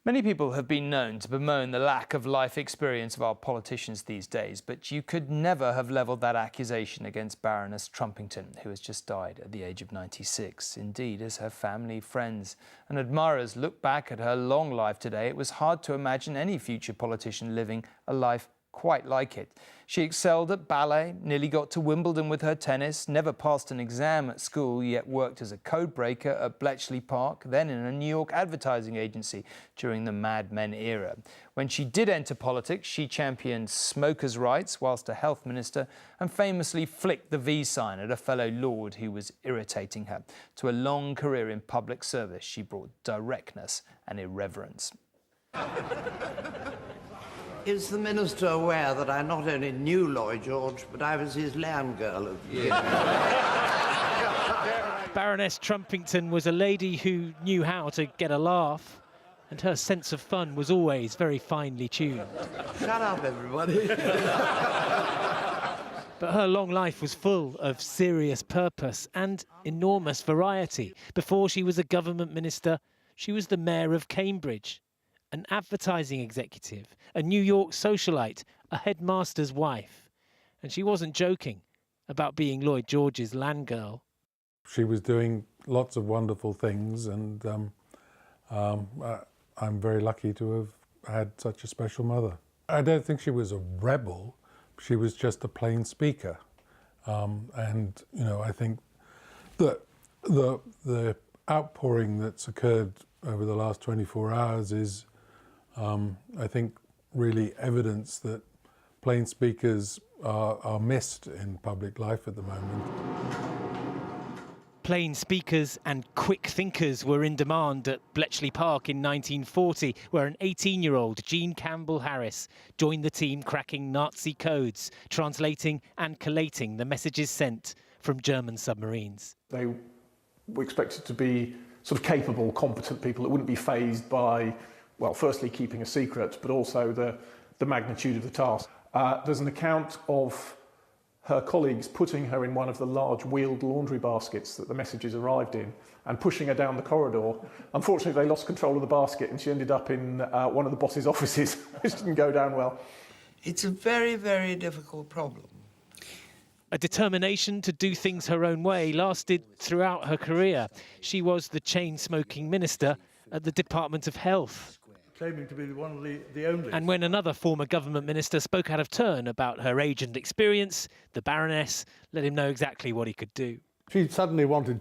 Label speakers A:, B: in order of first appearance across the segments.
A: Many people have been known to bemoan the lack of life experience of our politicians these days, but you could never have levelled that accusation against Baroness Trumpington, who has just died at the age of 96. Indeed, as her family, friends and admirers look back at her long life today, it was hard to imagine any future politician living a life quite like it. She excelled at ballet, nearly got to Wimbledon with her tennis, never passed an exam at school, yet worked as a code breaker at Bletchley Park, then in a New York advertising agency during the Mad Men era. When she did enter politics, she championed smokers' rights whilst a health minister and famously flicked the V sign at a fellow lord who was irritating her. To a long career in public service, she brought directness and irreverence.
B: Is the Minister aware that I not only knew Lloyd George, but I was his land girl of the year?
C: Baroness Trumpington was a lady who knew how to get a laugh, and her sense of fun was always very finely tuned.
B: Shut up, everybody.
C: But her long life was full of serious purpose and enormous variety. Before she was a government minister, she was the mayor of Cambridge, an advertising executive, a New York socialite, a headmaster's wife. And she wasn't joking about being Lloyd George's land girl.
D: She was doing lots of wonderful things, and I'm very lucky to have had such a special mother. I don't think she was a rebel. She was just a plain speaker. And, you know, I think that the outpouring that's occurred over the last 24 hours is, I think, really evidence that plain speakers are missed in public life at the moment.
C: Plain speakers and quick thinkers were in demand at Bletchley Park in 1940, where an 18-year-old Jean Campbell Harris joined the team cracking Nazi codes, translating and collating the messages sent from German submarines.
E: They were expected to be sort of capable, competent people that wouldn't be fazed by, well, firstly keeping a secret, but also the magnitude of the task. There's an account of her colleagues putting her in one of the large wheeled laundry baskets that the messages arrived in and pushing her down the corridor. Unfortunately, they lost control of the basket and she ended up in one of the boss's offices, which didn't go down well.
B: It's a very, very difficult problem.
C: A determination to do things her own way lasted throughout her career. She was the chain-smoking minister at the Department of Health,
F: claiming to be one of the only.
C: And when another former government minister spoke out of turn about her age and experience, the Baroness let him know exactly what he could do.
F: She suddenly wanted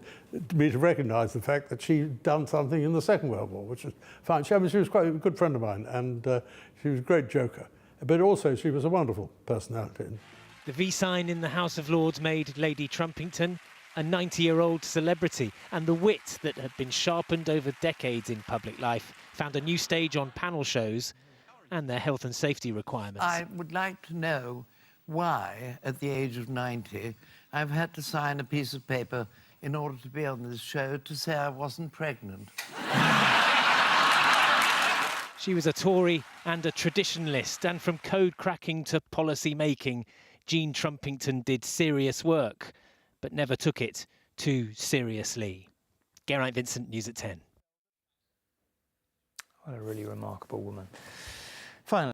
F: me to recognise the fact that she'd done something in the Second World War, which was fine. She was quite a good friend of mine, and she was a great joker. But also, she was a wonderful personality.
C: The V sign in the House of Lords made Lady Trumpington a 90-year-old celebrity, and the wit that had been sharpened over decades in public life found a new stage on panel shows and their health and safety requirements.
B: I would like to know why, at the age of 90, I've had to sign a piece of paper in order to be on this show to say I wasn't pregnant.
C: She was a Tory and a traditionalist, and from code cracking to policy making, Jean Trumpington did serious work, but never took it too seriously. Geraint Vincent, News at 10.
A: What a really remarkable woman. Finally.